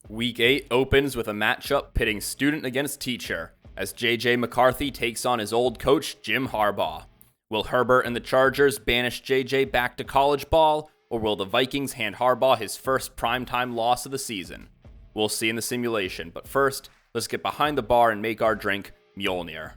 Week 8 opens with a matchup pitting student against teacher, as JJ McCarthy takes on his old coach, Jim Harbaugh. Will Herbert and the Chargers banish JJ back to college ball, or will the Vikings hand Harbaugh his first primetime loss of the season? We'll see in the simulation, but first, let's get behind the bar and make our drink Mjolnir.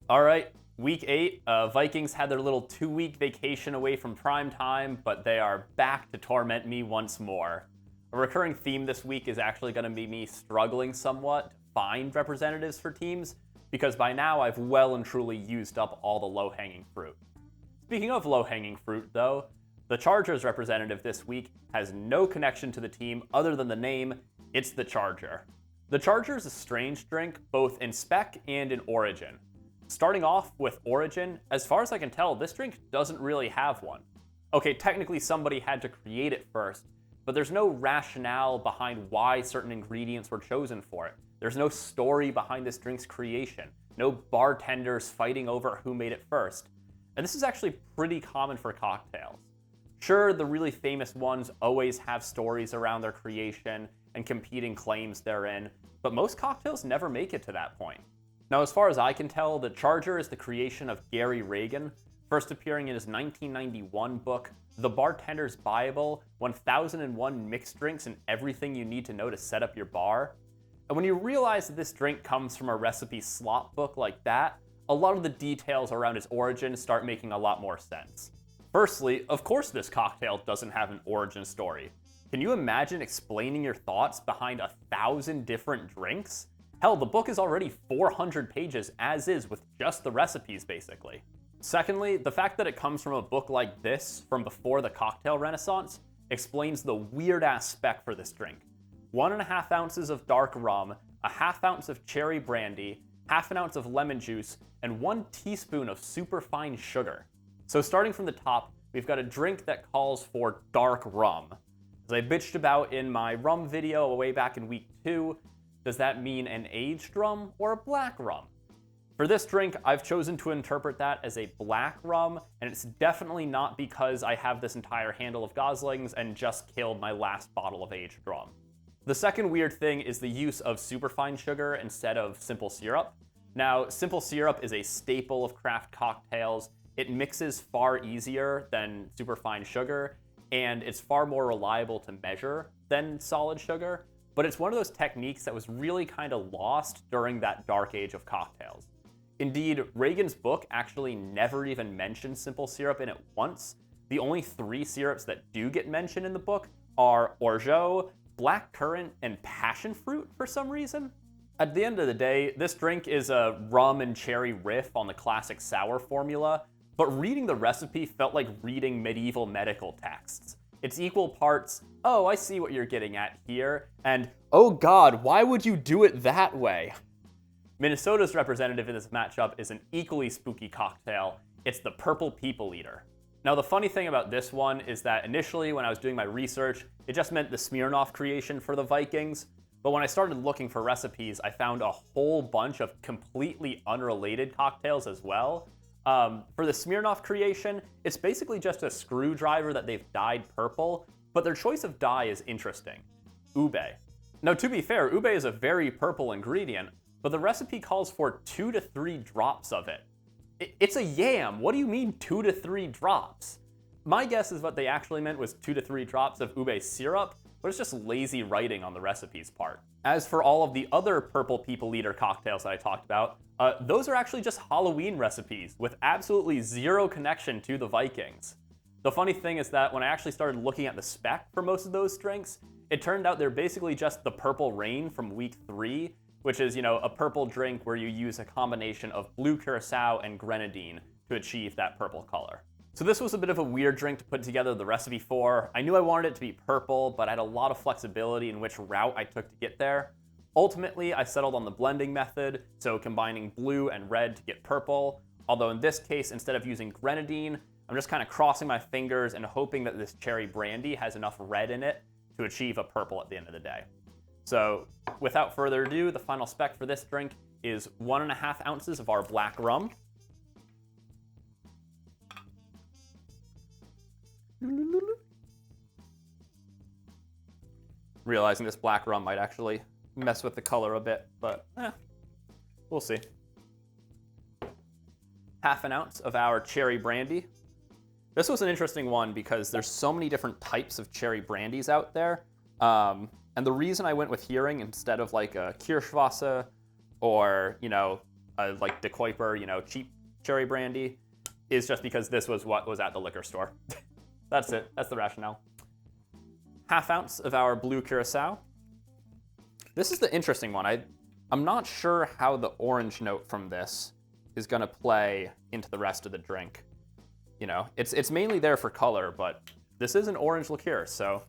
All right, Week 8, Vikings had their little 2-week vacation away from primetime, but they are back to torment me once more. A recurring theme this week is actually going to be me struggling somewhat to find representatives for teams, because by now I've well and truly used up all the low-hanging fruit. Speaking of low-hanging fruit, though, the Chargers representative this week has no connection to the team other than the name. It's the Charger. The Charger is a strange drink, both in spec and in origin. Starting off with origin, as far as I can tell, this drink doesn't really have one. Okay, technically somebody had to create it first, but there's no rationale behind why certain ingredients were chosen for it. There's no story behind this drink's creation, no bartenders fighting over who made it first. And this is actually pretty common for cocktails. Sure, the really famous ones always have stories around their creation and competing claims therein, but most cocktails never make it to that point. Now, as far as I can tell, the Charger is the creation of Gary Reagan, first appearing in his 1991 book, The Bartender's Bible, 1001 Mixed Drinks and Everything You Need to Know to Set Up Your Bar. And when you realize that this drink comes from a recipe slop book like that, a lot of the details around its origin start making a lot more sense. Firstly, of course this cocktail doesn't have an origin story. Can you imagine explaining your thoughts behind 1,000 different drinks? Hell, the book is already 400 pages as is with just the recipes, basically. Secondly, the fact that it comes from a book like this from before the cocktail renaissance explains the weird-ass spec for this drink. 1.5 ounces of dark rum, a 1/2 ounce of cherry brandy, 1/2 ounce of lemon juice, and 1 teaspoon of superfine sugar. So starting from the top, we've got a drink that calls for dark rum. As I bitched about in my rum video way back in week 2, does that mean an aged rum or a black rum? For this drink, I've chosen to interpret that as a black rum, and it's definitely not because I have this entire handle of Goslings and just killed my last bottle of aged rum. The second weird thing is the use of superfine sugar instead of simple syrup. Now, simple syrup is a staple of craft cocktails. It mixes far easier than superfine sugar, and it's far more reliable to measure than solid sugar, but it's one of those techniques that was really kind of lost during that dark age of cocktails. Indeed, Reagan's book actually never even mentioned simple syrup in it once. The only 3 syrups that do get mentioned in the book are orgeat, black currant, and passion fruit for some reason. At the end of the day, this drink is a rum and cherry riff on the classic sour formula, but reading the recipe felt like reading medieval medical texts. It's equal parts, oh, I see what you're getting at here, and oh god, why would you do it that way? Minnesota's representative in this matchup is an equally spooky cocktail. It's the Purple People Eater. Now, the funny thing about this one is that initially when I was doing my research, it just meant the Smirnoff creation for the Vikings, but when I started looking for recipes, I found a whole bunch of completely unrelated cocktails as well. For the Smirnoff creation, it's basically just a screwdriver that they've dyed purple, but their choice of dye is interesting. Ube. Now, to be fair, ube is a very purple ingredient, but the recipe calls for 2 to 3 drops of it. It's a yam. What do you mean 2 to 3 drops? My guess is what they actually meant was 2 to 3 drops of ube syrup, but it's just lazy writing on the recipe's part. As for all of the other Purple People Eater cocktails that I talked about, those are actually just Halloween recipes with absolutely zero connection to the Vikings. The funny thing is that when I actually started looking at the spec for most of those drinks, it turned out they're basically just the Purple Rain from week 3, which is, a purple drink where you use a combination of blue curacao and grenadine to achieve that purple color. So this was a bit of a weird drink to put together the recipe for. I knew I wanted it to be purple, but I had a lot of flexibility in which route I took to get there. Ultimately, I settled on the blending method, so combining blue and red to get purple, although in this case, instead of using grenadine, I'm just kind of crossing my fingers and hoping that this cherry brandy has enough red in it to achieve a purple at the end of the day. So without further ado, the final spec for this drink is 1.5 ounces of our black rum, realizing this black rum might actually mess with the color a bit, but we'll see. Half an ounce of our cherry brandy. This was an interesting one because there's so many different types of cherry brandies out there. And the reason I went with Hearing instead of like a Kirschwasser or, like De Kuyper, cheap cherry brandy is just because this was what was at the liquor store. That's it. That's the rationale. Half ounce of our blue curacao. This is the interesting one. I'm not sure how the orange note from this is going to play into the rest of the drink. It's mainly there for color, but this is an orange liqueur, so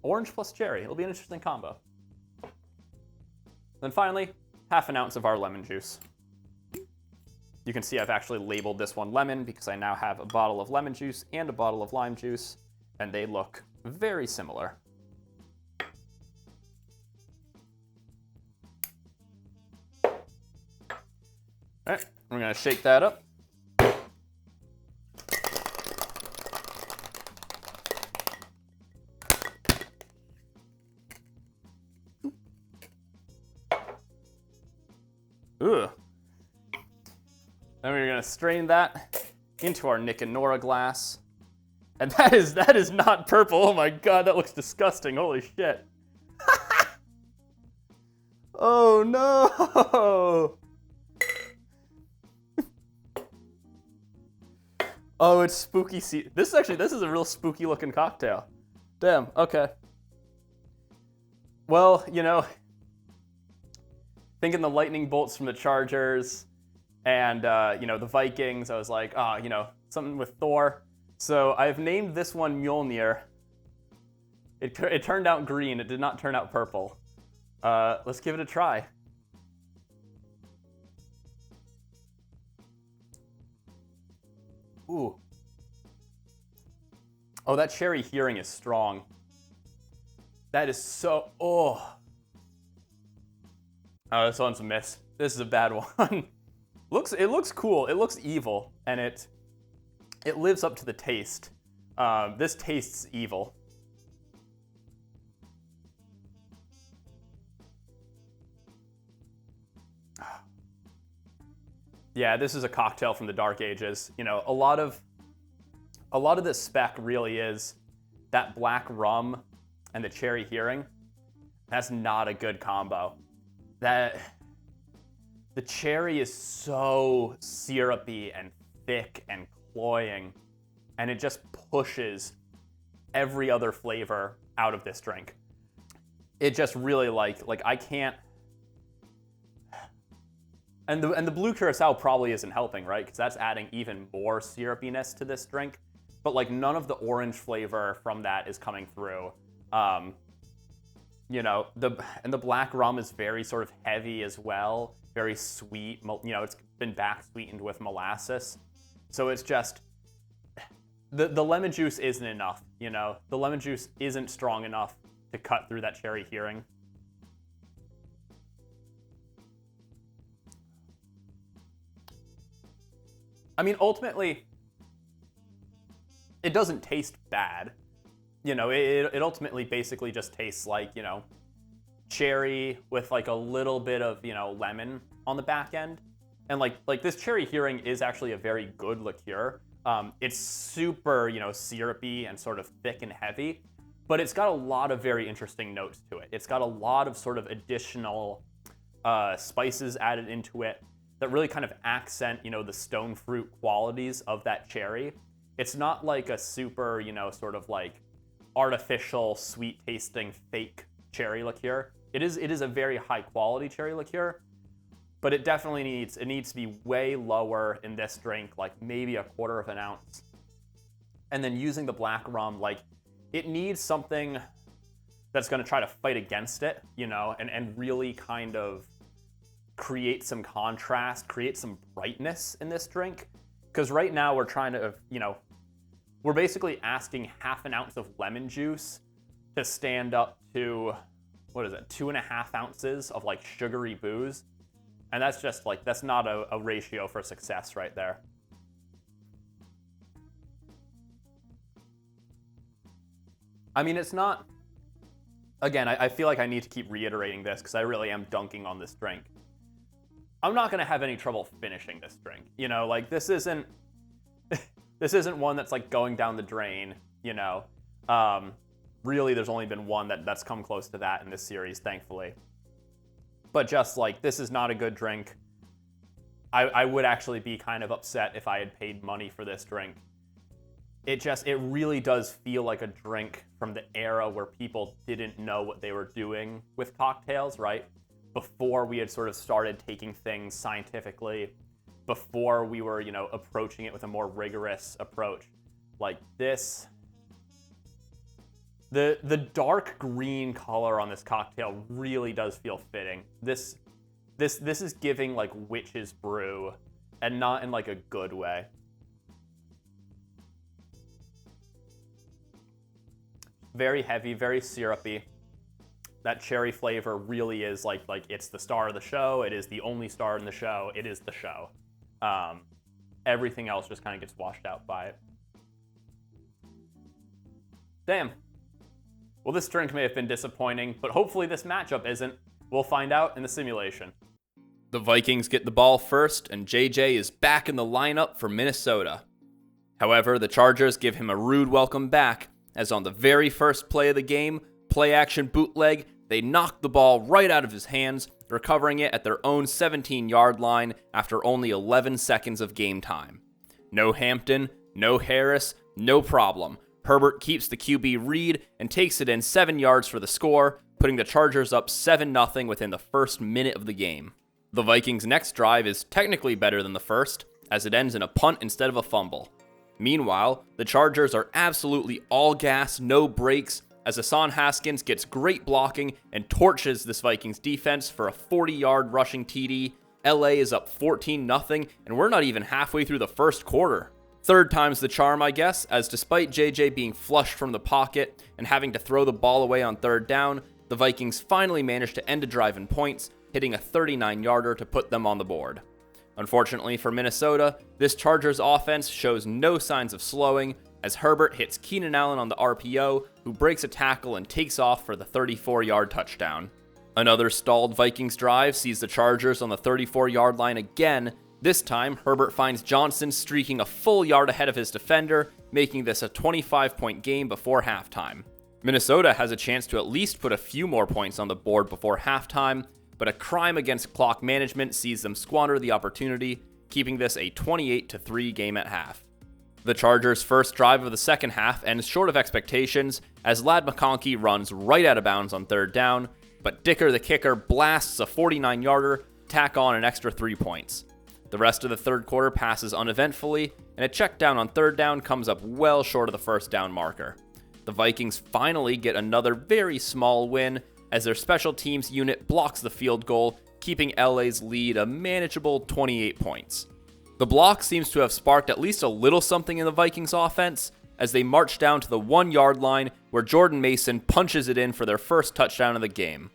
orange plus cherry. It'll be an interesting combo. Then finally, half an ounce of our lemon juice. You can see I've actually labeled this one lemon because I now have a bottle of lemon juice and a bottle of lime juice, and they look very similar. All right, we're gonna shake that up. Ugh. Then we're gonna strain that into our Nick and Nora glass. And that is not purple. Oh my god, that looks disgusting. Holy shit. Oh no. Oh, it's spooky. This is a real spooky looking cocktail. Damn, okay. Well, thinking the lightning bolts from the Chargers and, the Vikings, I was like, something with Thor. So I've named this one Mjolnir. It turned out green. It did not turn out purple. Let's give it a try. Ooh. Oh, that cherry Hearing is strong. That is so... Oh, this one's a miss. This is a bad one. It looks cool. It looks evil, and it lives up to the taste. This tastes evil. Yeah, this is a cocktail from the Dark Ages. A lot of this spec really is that black rum and the cherry Hearing. That's not a good combo. The cherry is so syrupy and thick and cloying, and it just pushes every other flavor out of this drink. It just really like I can't. And the blue curacao probably isn't helping, right? Because that's adding even more syrupiness to this drink. But none of the orange flavor from that is coming through. The black rum is very sort of heavy as well, very sweet. It's been back sweetened with molasses, so it's just the lemon juice isn't enough. The lemon juice isn't strong enough to cut through that cherry Hearing. I mean, ultimately, it doesn't taste bad. It ultimately basically just tastes like, cherry with a little bit of, lemon on the back end. And like this cherry Hearing is actually a very good liqueur. It's super, syrupy and sort of thick and heavy, but it's got a lot of very interesting notes to it. It's got a lot of sort of additional spices added into it that really kind of accent, the stone fruit qualities of that cherry. It's not like a super, sort of artificial, sweet-tasting fake cherry liqueur. It is a very high-quality cherry liqueur, but it definitely needs to be way lower in this drink, maybe 1/4 of an ounce. And then using the black rum, it needs something that's going to try to fight against it, and really kind of create some contrast, create some brightness in this drink. Because right now we're trying to, we're basically asking 1/2 ounce of lemon juice to stand up to, 2.5 ounces of sugary booze. And that's just that's not a ratio for success right there. I mean, it's not again, I feel like I need to keep reiterating this because I really am dunking on this drink. I'm not going to have any trouble finishing this drink. You know, like this isn't one that's like going down the drain, you know. Really, there's only been one that's come close to that in this series, thankfully. But just like, this is not a good drink. I would actually be kind of upset if I had paid money for this drink. It really does feel like a drink from the era where people didn't know what they were doing with cocktails, right? Before we had sort of started taking things scientifically, before we were, you know, approaching it with a more rigorous approach. Like this, the dark green color on this cocktail really does feel fitting. This is giving like witch's brew, and not in like a good way. Very heavy, very syrupy. That cherry flavor really is like it's the star of the show. It is the only star in the show. It is the show. Everything else just kind of gets washed out by it. Damn. Well, this drink may have been disappointing, but hopefully this matchup isn't. We'll find out in the simulation. The Vikings get the ball first, and JJ is back in the lineup for Minnesota. However, the Chargers give him a rude welcome back, as on the very first play of the game, play-action bootleg, they knock the ball right out of his hands, recovering it at their own 17-yard line after only 11 seconds of game time. No Hampton, no Harris, no problem. Herbert keeps the QB read and takes it in 7 yards for the score, putting the Chargers up 7-0 within the first minute of the game. The Vikings' next drive is technically better than the first, as it ends in a punt instead of a fumble. Meanwhile, the Chargers are absolutely all gas, no brakes, as Hassan Haskins gets great blocking and torches this Vikings defense for a 40-yard rushing TD. LA is up 14-0, and we're not even halfway through the first quarter. Third time's the charm, I guess, as despite JJ being flushed from the pocket and having to throw the ball away on third down, the Vikings finally managed to end a drive in points, hitting a 39-yarder to put them on the board. Unfortunately for Minnesota, this Chargers offense shows no signs of slowing, as Herbert hits Keenan Allen on the RPO, who breaks a tackle and takes off for the 34-yard touchdown. Another stalled Vikings drive sees the Chargers on the 34-yard line again. This time, Herbert finds Johnson streaking a full yard ahead of his defender, making this a 25-point game before halftime. Minnesota has a chance to at least put a few more points on the board before halftime, but a crime against clock management sees them squander the opportunity, keeping this a 28-3 game at half. The Chargers' first drive of the second half ends short of expectations as Ladd McConkey runs right out of bounds on third down, but Dicker the kicker blasts a 49-yarder, tack on an extra 3 points. The rest of the third quarter passes uneventfully, and a check down on third down comes up well short of the first down marker. The Vikings finally get another very small win as their special teams unit blocks the field goal, keeping LA's lead a manageable 28 points. The block seems to have sparked at least a little something in the Vikings offense as they march down to the 1-yard line where Jordan Mason punches it in for their first touchdown of the game.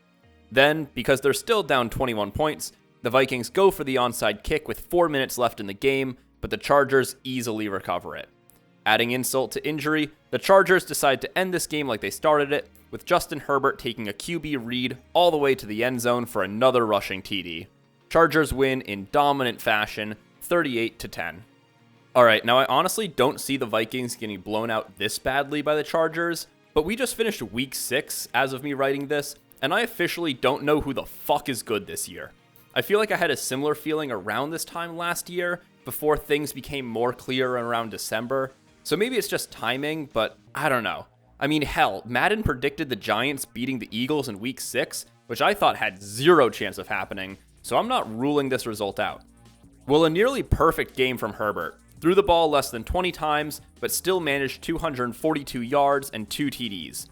Then, because they're still down 21 points, the Vikings go for the onside kick with 4 minutes left in the game, but the Chargers easily recover it. Adding insult to injury, the Chargers decide to end this game like they started it, with Justin Herbert taking a QB read all the way to the end zone for another rushing TD. Chargers win in dominant fashion, 38-10. Alright, now I honestly don't see the Vikings getting blown out this badly by the Chargers, but we just finished week 6 as of me writing this, and I officially don't know who the fuck is good this year. I feel like I had a similar feeling around this time last year, before things became more clear around December, so maybe it's just timing, but I don't know. I mean, hell, Madden predicted the Giants beating the Eagles in week 6, which I thought had zero chance of happening, so I'm not ruling this result out. Well, a nearly perfect game from Herbert. Threw the ball less than 20 times, but still managed 242 yards and 2 TDs.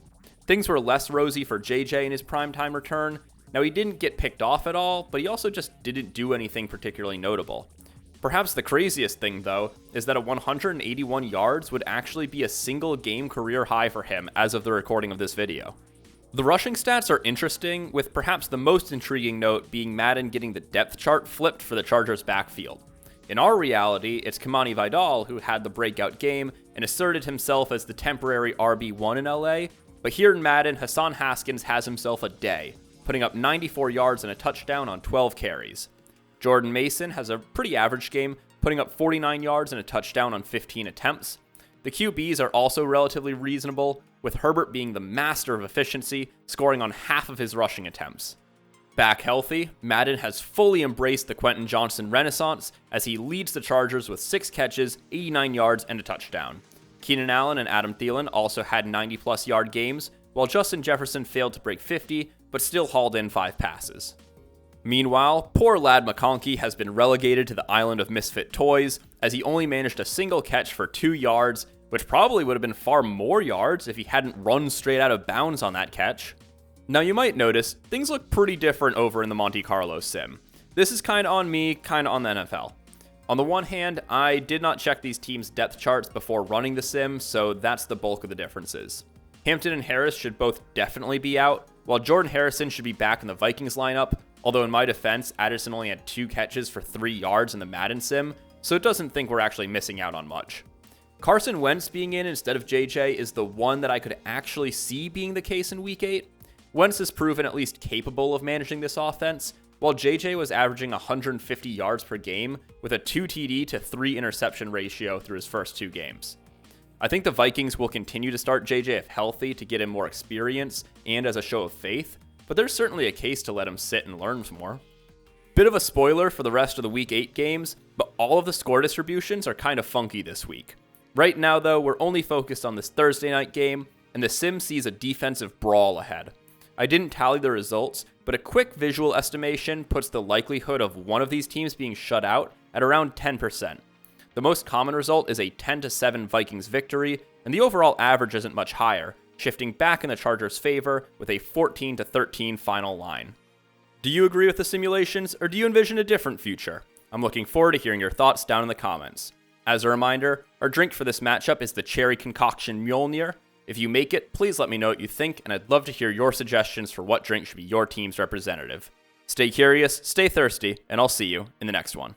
Things were less rosy for JJ in his primetime return. Now, he didn't get picked off at all, but he also just didn't do anything particularly notable. Perhaps the craziest thing, though, is that 181 yards would actually be a single game career high for him as of the recording of this video. The rushing stats are interesting, with perhaps the most intriguing note being Madden getting the depth chart flipped for the Chargers' backfield. In our reality, it's Kamani Vidal who had the breakout game and asserted himself as the temporary RB1 in LA, But here in Madden, Hassan Haskins has himself a day, putting up 94 yards and a touchdown on 12 carries. Jordan Mason has a pretty average game, putting up 49 yards and a touchdown on 15 attempts. The QBs are also relatively reasonable, with Herbert being the master of efficiency, scoring on half of his rushing attempts. Back healthy, Madden has fully embraced the Quentin Johnston renaissance as he leads the Chargers with 6 catches, 89 yards, and a touchdown. Keenan Allen and Adam Thielen also had 90-plus yard games, while Justin Jefferson failed to break 50, but still hauled in 5 passes. Meanwhile, poor lad McConkey has been relegated to the island of misfit toys, as he only managed a single catch for 2 yards, which probably would have been far more yards if he hadn't run straight out of bounds on that catch. Now you might notice, things look pretty different over in the Monte Carlo sim. This is kinda on me, kinda on the NFL. On the one hand, I did not check these teams' depth charts before running the sim, so that's the bulk of the differences. Hampton and Harris should both definitely be out, while Jordan Harrison should be back in the Vikings lineup, although in my defense, Addison only had 2 catches for 3 yards in the Madden sim, so it doesn't think we're actually missing out on much. Carson Wentz being in instead of JJ is the one that I could actually see being the case in Week 8. Wentz has proven at least capable of managing this offense, while JJ was averaging 150 yards per game with a 2 TD to 3 interception ratio through his first 2 games. I think the Vikings will continue to start JJ if healthy to get him more experience and as a show of faith, but there's certainly a case to let him sit and learn some more. Bit of a spoiler for the rest of the Week 8 games, but all of the score distributions are kind of funky this week. Right now though, we're only focused on this Thursday night game, and the sim sees a defensive brawl ahead. I didn't tally the results, but a quick visual estimation puts the likelihood of one of these teams being shut out at around 10%. The most common result is a 10-7 Vikings victory, and the overall average isn't much higher, shifting back in the Chargers' favor with a 14-13 final line. Do you agree with the simulations, or do you envision a different future? I'm looking forward to hearing your thoughts down in the comments. As a reminder, our drink for this matchup is the Cherry Concoction Mjolnir. If you make it, please let me know what you think, and I'd love to hear your suggestions for what drink should be your team's representative. Stay curious, stay thirsty, and I'll see you in the next one.